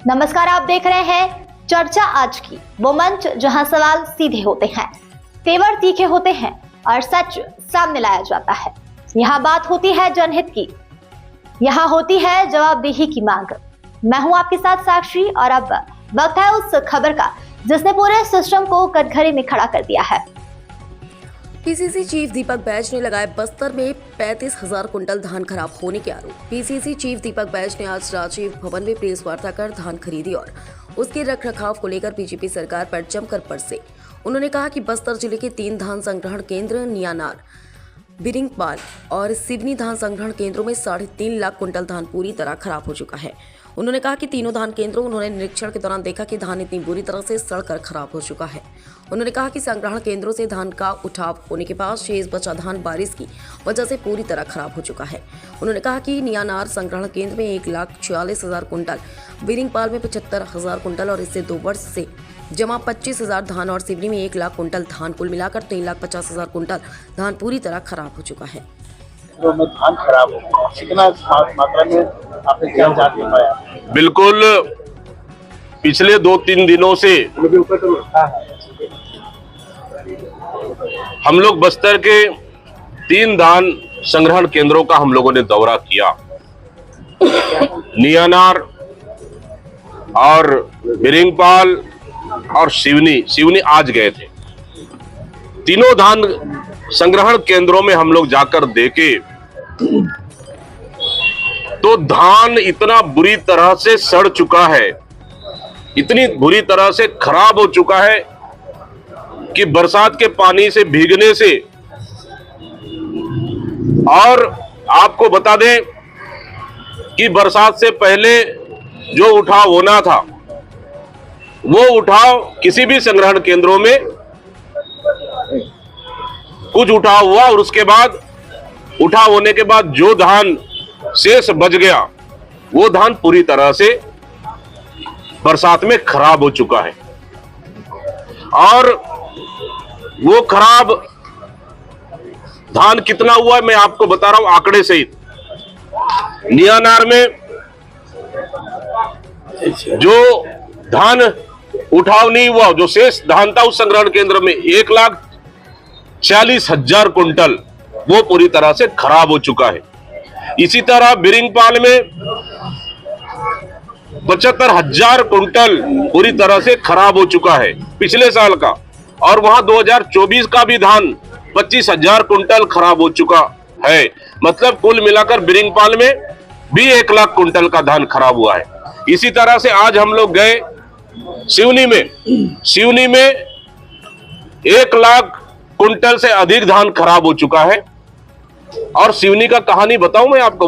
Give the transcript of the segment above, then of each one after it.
नमस्कार, आप देख रहे हैं चर्चा आज की, वो मंच जहां सवाल सीधे होते हैं, तेवर तीखे होते हैं और सच सामने लाया जाता है। यहाँ बात होती है जनहित की, यहाँ होती है जवाबदेही की मांग। मैं हूं आपके साथ साक्षी और अब वक्त है उस खबर का जिसने पूरे सिस्टम को कटघरे में खड़ा कर दिया है। पीसीसी चीफ दीपक बैज ने लगाए बस्तर में 35,000 कुंटल धान खराब होने के आरोप। पीसीसी चीफ दीपक बैज ने आज राजीव भवन में प्रेस वार्ता कर धान खरीदी और उसके रखरखाव को लेकर बीजेपी सरकार पर जमकर बरसे। उन्होंने कहा कि बस्तर जिले के 3 धान संग्रहण केंद्र नियानार, बिरिंगपाल और सिवनी धान संग्रहण केंद्रों में 3.5 लाख कुंटल धान पूरी तरह खराब हो चुका है। उन्होंने कहा कि तीनों धान केंद्रों उन्होंने निरीक्षण के दौरान देखा कि धान इतनी बुरी तरह से सड़कर खराब हो चुका है। उन्होंने कहा कि संग्रहण केंद्रों से धान का उठाव होने के बाद शेष बचा धान बारिश की वजह से पूरी तरह खराब हो चुका है। उन्होंने कहा कि नियानार संग्रहण केंद्र में 1,46,000 कुंटल, बिरिंगपाल में 75,000 कुंटल और इससे 2 वर्ष से जमा 25,000 धान और सिवनी में 1 लाख कुंटल धान, कुल मिलाकर 3,50,000 कुंटल धान पूरी तरह खराब हो चुका है। तो में धान खराब हो, कितना मात्रा में आपने क्या जान पाया? बिल्कुल, पिछले 2-3 दिनों से हम लोग बस्तर के 3 धान संग्रहण केंद्रों का हम लोगों ने दौरा किया। नियानार और बिरिंगपाल और सिवनी आज गए थे। तीनों धान संग्रहण केंद्रों में हम लोग जाकर देखे तो धान इतना बुरी तरह से सड़ चुका है, इतनी बुरी तरह से खराब हो चुका है कि बरसात के पानी से भीगने से, और आपको बता दें कि बरसात से पहले जो उठाव होना था वो उठाव किसी भी संग्रहण केंद्रों में कुछ उठाव हुआ और उसके बाद उठाव होने के बाद जो धान शेष बच गया वो धान पूरी तरह से बरसात में खराब हो चुका है। और वो खराब धान कितना हुआ है मैं आपको बता रहा हूं आंकड़े सहित। नियानार में जो धान उठाव नहीं हुआ, जो शेष धान था उस संग्रहण केंद्र में 1,40,000 कुंटल वो पूरी तरह से खराब हो चुका है। इसी तरह बिरिंगपाल में 75,000 कुंटल पूरी तरह से खराब हो चुका है पिछले साल का, और वहां 2024 का भी धान 25,000 कुंटल खराब हो चुका है। मतलब कुल मिलाकर बिरिंगपाल में भी 1 लाख कुंटल का धान खराब हुआ है। इसी तरह से आज हम लोग गए सिवनी में 1 लाख कुंटल से अधिक धान खराब हो चुका है। और सिवनी का कहानी बताऊं मैं आपको,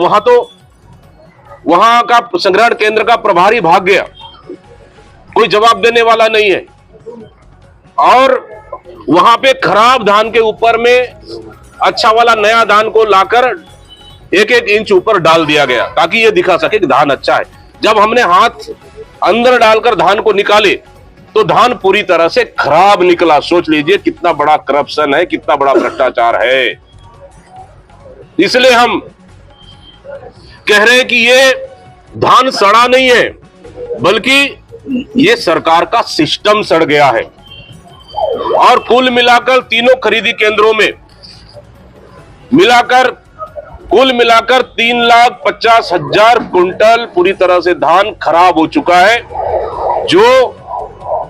वहां का संग्रहण केंद्र का प्रभारी भाग गया, कोई जवाब देने वाला नहीं है, और वहां पे खराब धान के ऊपर में अच्छा वाला नया धान को लाकर 1-1 इंच ऊपर डाल दिया गया ताकि ये दिखा सके कि धान अच्छा है। जब हमने हाथ अंदर डालकर धान को निकाले तो धान पूरी तरह से खराब निकला। सोच लीजिए कितना बड़ा करप्शन है, कितना बड़ा भ्रष्टाचार है। इसलिए हम कह रहे हैं कि ये धान सड़ा नहीं है, बल्कि ये सरकार का सिस्टम सड़ गया है। और कुल मिलाकर तीनों खरीदी केंद्रों में कुल मिलाकर 3,50,000 कुंटल पूरी तरह से धान खराब हो चुका है, जो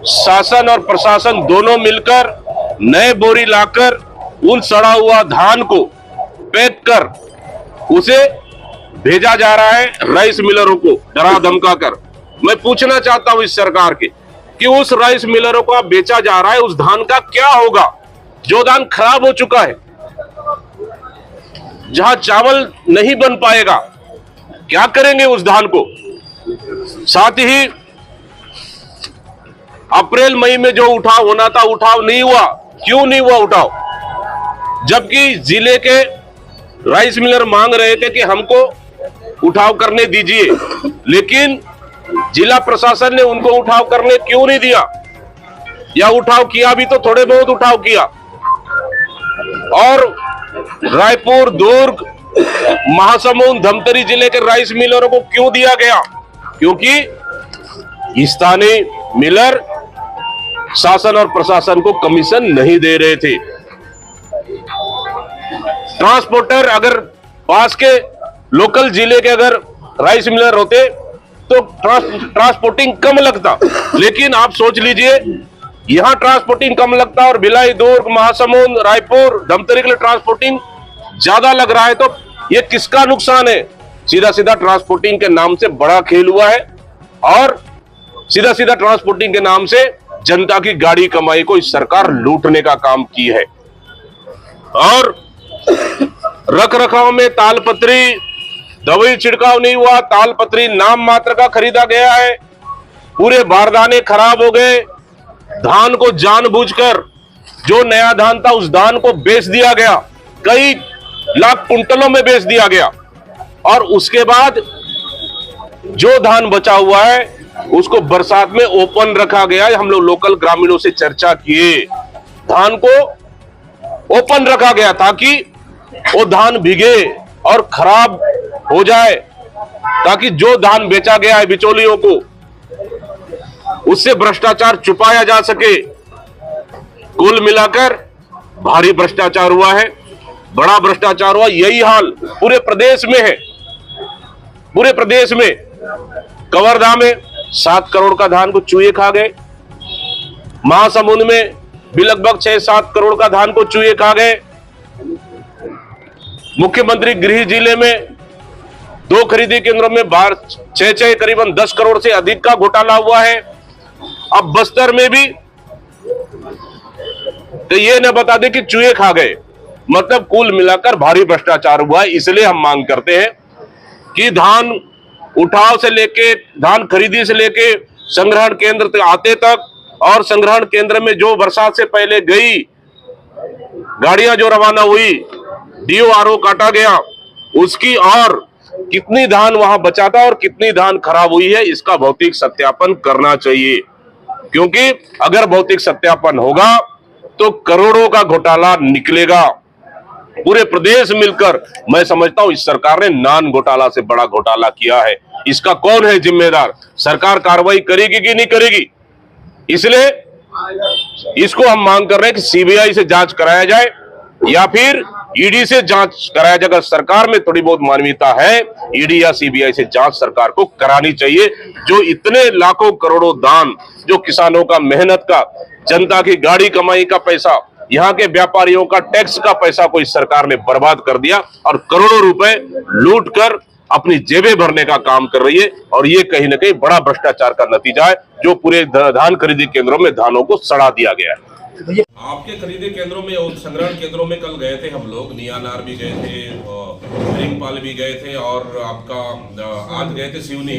शासन और प्रशासन दोनों मिलकर नए बोरी लाकर उन सड़ा हुआ धान को पैक कर उसे भेजा जा रहा है राइस मिलरों को डरा धमका कर। मैं पूछना चाहता हूं इस सरकार के कि उस राइस मिलरों को आप बेचा जा रहा है, उस धान का क्या होगा जो धान खराब हो चुका है, जहां चावल नहीं बन पाएगा, क्या करेंगे उस धान को? साथ ही अप्रैल मई में जो उठाव होना था, उठाव नहीं हुआ। क्यों नहीं हुआ उठाव? जबकि जिले के राइस मिलर मांग रहे थे कि हमको उठाव करने दीजिए, लेकिन जिला प्रशासन ने उनको उठाव करने क्यों नहीं दिया? या उठाव किया भी तो थोड़े बहुत उठाव किया। और रायपुर, दुर्ग, महासमुंद, धमतरी जिले के राइस मिलरों को क्यों दिया गया? क्योंकि स्थानीय मिलर शासन और प्रशासन को कमीशन नहीं दे रहे थे। ट्रांसपोर्टर अगर पास के लोकल जिले के अगर राइस मिलर होते तो ट्रांसपोर्टिंग कम लगता, लेकिन आप सोच लीजिए यहां ट्रांसपोर्टिंग कम लगता और भिलाई, दुर्ग, महासमुंद, रायपुर, धमतरी के लिए ट्रांसपोर्टिंग ज्यादा लग रहा है। तो ये किसका नुकसान है? सीधा सीधा ट्रांसपोर्टिंग के नाम से बड़ा खेल हुआ है और सीधा सीधा ट्रांसपोर्टिंग के नाम से जनता की गाड़ी कमाई को इस सरकार लूटने का काम की है। और रख रखाव में तालपत्री, दवाई छिड़काव नहीं हुआ, तालपत्री नाम मात्र का खरीदा गया है, पूरे बारदाने खराब हो गए, धान को जानबूझकर जो नया धान था उस धान को बेच दिया गया, कई लाख कुंटलों में बेच दिया गया और उसके बाद जो धान बचा हुआ है उसको बरसात में ओपन रखा गया है। हम लोग लोकल ग्रामीणों से चर्चा किए, धान को ओपन रखा गया ताकि वो धान भीगे और खराब हो जाए, ताकि जो धान बेचा गया है बिचौलियों को उससे भ्रष्टाचार छुपाया जा सके। कुल मिलाकर भारी भ्रष्टाचार हुआ है, बड़ा भ्रष्टाचार हुआ। यही हाल पूरे प्रदेश में है। पूरे प्रदेश में कवर्धा में 7 करोड़ का धान को चूहे खा गए, महासमुंद में भी लगभग 6-7 करोड़ का धान को चूहे खा गए। मुख्यमंत्री गृह जिले में 2 खरीदी केंद्रों में 6 करीबन 10 करोड़ से अधिक का घोटाला हुआ है। अब बस्तर में भी तो ये न बता दे कि चूहे खा गए, मतलब कुल मिलाकर भारी भ्रष्टाचार हुआ है। इसलिए हम मांग करते हैं कि धान उठाव से लेके, धान खरीदी से लेके संग्रहण केंद्र तक आते तक और संग्रहण केंद्र में जो बरसात से पहले गई गाड़ियां जो रवाना हुई, DORO काटा गया, उसकी और कितनी धान वहां बचा था और कितनी धान खराब हुई है इसका भौतिक सत्यापन करना चाहिए। क्योंकि अगर भौतिक सत्यापन होगा तो करोड़ों का घोटाला निकलेगा। पूरे प्रदेश मिलकर मैं समझता हूं इस सरकार ने नान घोटाला से बड़ा घोटाला किया है। इसका कौन है जिम्मेदार? सरकार कार्रवाई करेगी कि नहीं करेगी? इसलिए इसको हम मांग कर रहे हैं कि CBI से जांच कराया जाए या फिर ED से जांच कराया जाए। अगर सरकार में थोड़ी बहुत मानवीयता है, ED या CBI से जांच सरकार को करानी चाहिए। जो इतने लाखों करोड़ों दान, जो किसानों का मेहनत का, जनता की गाड़ी कमाई का पैसा, यहाँ के व्यापारियों का टैक्स का पैसा को इस सरकार ने बर्बाद कर दिया और करोड़ों रुपए लूट कर अपनी जेबें भरने का काम कर रही है। और ये कहीं ना कहीं बड़ा भ्रष्टाचार का नतीजा है, जो पूरे धान खरीदी केंद्रों में धानों को सड़ा दिया गया है। आपके खरीदे केंद्रों में और संग्रहण केंद्रों में कल गए थे हम लोग, नियानार भी गए थे, रिंगपाल भी गए थे और आपका आज गए थे सिवनी।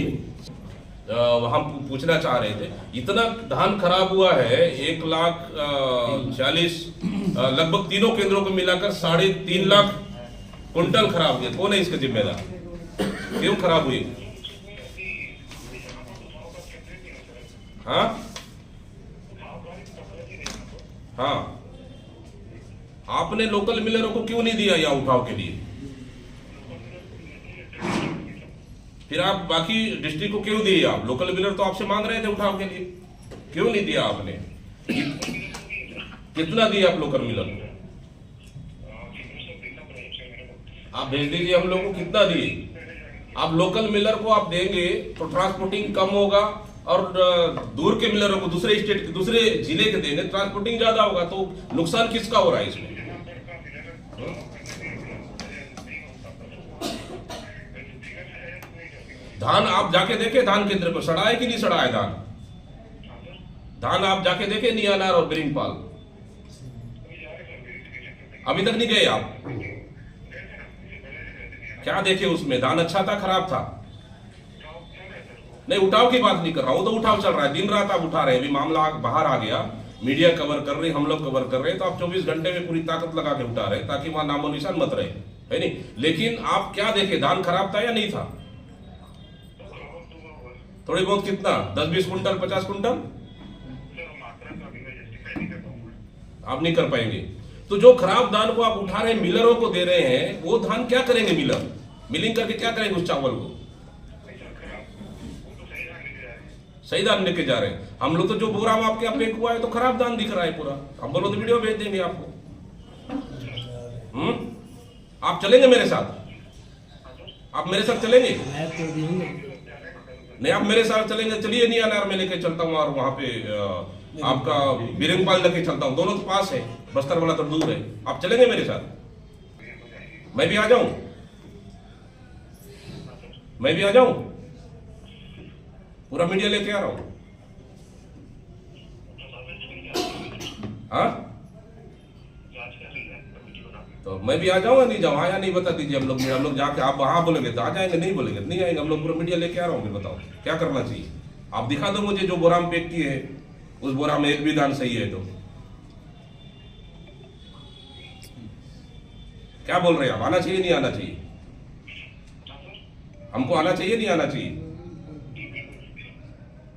हम पूछना चाह रहे थे, इतना धान खराब हुआ है, 1,40,000 लगभग तीनों केंद्रों को मिलाकर 3.5 लाख कुंटल खराब हुए। कौन है इसका जिम्मेदार? क्यों खराब हुई? हाँ हाँ, आपने लोकल मिलरों को क्यों नहीं दिया यहाँ उठाव के लिए? फिर आप बाकी डिस्ट्रिक्ट को क्यों दिए? आप लोकल मिलर तो आपसे मांग रहे थे उठाव के लिए, क्यों नहीं दिया आपने? कितना दिया आप लोकल मिलर को? आप भेज दीजिए हम लोग को कितना दिए। आप लोकल मिलर को आप देंगे तो ट्रांसपोर्टिंग कम होगा और दूर के मिलरों को दूसरे स्टेट के, दूसरे जिले के देंगे, ट्रांसपोर्टिंग ज्यादा होगा। तो नुकसान किसका हो रहा है इसमें? धान आप जाके देखे धान केंद्र पर सड़ा है कि नहीं सड़ा है धान? धान आप जाके देखे नियानार और बिरिंगपाल? अभी तक नहीं गए आप? क्या देखे उसमें? धान अच्छा था, खराब था? नहीं, उठाव की बात नहीं कर रहा हूं, तो उठाव चल रहा है, दिन रात आप उठा रहे हैं। अभी मामला बाहर आ गया, मीडिया कवर कर रही, हम लोग कवर कर रहे हैं, तो आप 24 घंटे में पूरी ताकत लगा के उठा रहे हैं ताकि वहां नामो निशान मत रहे, है नहीं? लेकिन आप क्या देखे, धान खराब था या नहीं था? थोड़ी बहुत कितना? 10-20 कुंटल, 50 कुंटल? आप नहीं कर पाएंगे। तो जो खराब धान को आप उठा रहे हैं, मिलरों को दे रहे हैं, वो धान क्या करेंगे? मिलर मिलिंग करके क्या करेंगे उस चावल को? सही धान लेके जा रहे हैं। हम लोग तो जो प्रोग्राम आपके यहाँ पैक हुआ है तो खराब धान दिख रहा है पूरा। हम बोलो तो वीडियो भेज देंगे आपको। आप चलेंगे मेरे साथ? आप मेरे साथ चलेंगे? नहीं, आप मेरे साथ चलेंगे, चलिए नियानार में लेके चलता हूँ और वहां पे आपका बिरंगपाल लेके चलता हूँ। दोनों तो पास है, बस्तर वाला तो दूर है। आप चलेंगे मेरे साथ? मैं भी आ जाऊं? मैं भी आ जाऊं? पूरा मीडिया लेके आ रहा हूं। हाँ, तो मैं भी आ जाऊंगा, नहीं जाऊँ? आया नहीं बता दीजिए। हम लोग जाके, आप वहां बोलेंगे तो आ जाएंगे, नहीं बोलेंगे नहीं आएंगे। हम लोग पूरा मीडिया लेके आ रहा हूँ। बताओ क्या करना चाहिए? आप दिखा दो मुझे जो बोरा में पैक किए है, उस बोरा में एक भी दान सही है तो। क्या बोल रहे हैं आप? आना चाहिए नहीं आना चाहिए? हमको आना चाहिए नहीं आना चाहिए?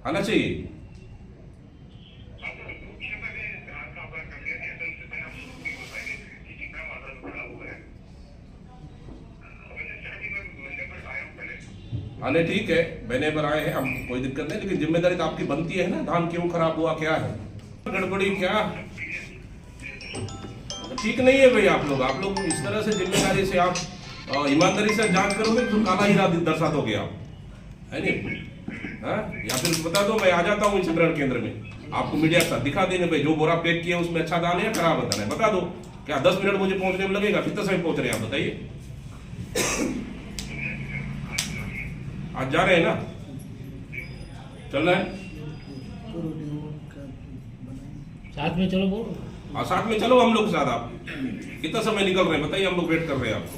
आना चाहिए। आने ठीक है, मैंने बनाए हैं, हम कोई दिक्कत नहीं, लेकिन जिम्मेदारी तो आपकी बनती है ना। धान क्यों खराब हुआ, क्या है गड़बड़ी, क्या ठीक नहीं है भाई? आप लोग इस तरह से जिम्मेदारी से आप ईमानदारी से जांच करोगे तो काला हीरा दर्शा दोगे आप, है नहीं? हाँ, या फिर बता दो, मैं आ जाता हूँ संग्रहण केंद्र में, आपको मीडिया के साथ दिखा देंगे भाई जो बोरा पैक किया उसमें अच्छा दान है या खराब दान है, बता दो। क्या 10 मिनट मुझे पहुंचने में लगेगा? कितने समय पहुंच रहे हैं आप बताइए? आज जा रहे हैं ना? चल रहे हैं? साथ में चलो, बोलो। हाँ, साथ में चलो हम लोग साथ। आप कितना समय निकल रहे हैं बताइए? हम लोग वेट कर रहे हैं आपको।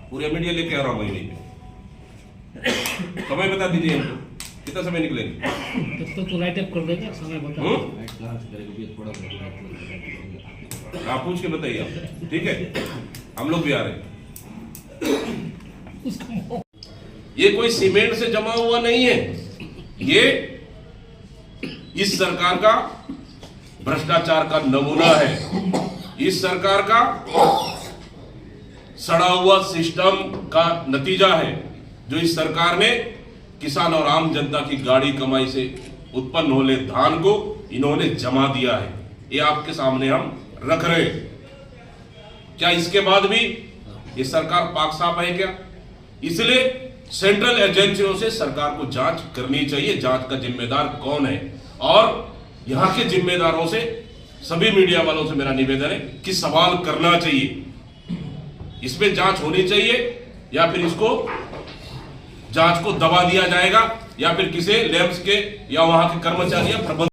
पूरे मीडिया लेके आ रहा हूँ महीने पे। समय बता दीजिए हमको, कितना समय निकलेंगे? तब तो लाइट अप कर देगा, समय बता। आप पूछ के बताइए आप, ठीक है? हम लोग भी आ रहे हैं। ये कोई सीमेंट से जमा हुआ नहीं है, ये इस सरकार का भ्रष्टाचार का नमूना है। इस सरकार का सड़ा हुआ सिस्टम का नतीजा है, जो इस सरकार ने किसान और आम जनता की गाड़ी कमाई से उत्पन्न होने धान को इन्होंने जमा दिया है। ये आपके सामने हम रख रहे हैं। क्या इसके बाद भी ये सरकार पाक साफ है क्या? इसलिए सेंट्रल एजेंसियों से सरकार को जांच करनी चाहिए। जांच का जिम्मेदार कौन है? और यहां के जिम्मेदारों से, सभी मीडिया वालों से मेरा निवेदन है कि सवाल करना चाहिए। इसमें जांच होनी चाहिए, या फिर इसको जांच को दबा दिया जाएगा, या फिर किसी लैब्स के या वहां के कर्मचारी या प्रबंधन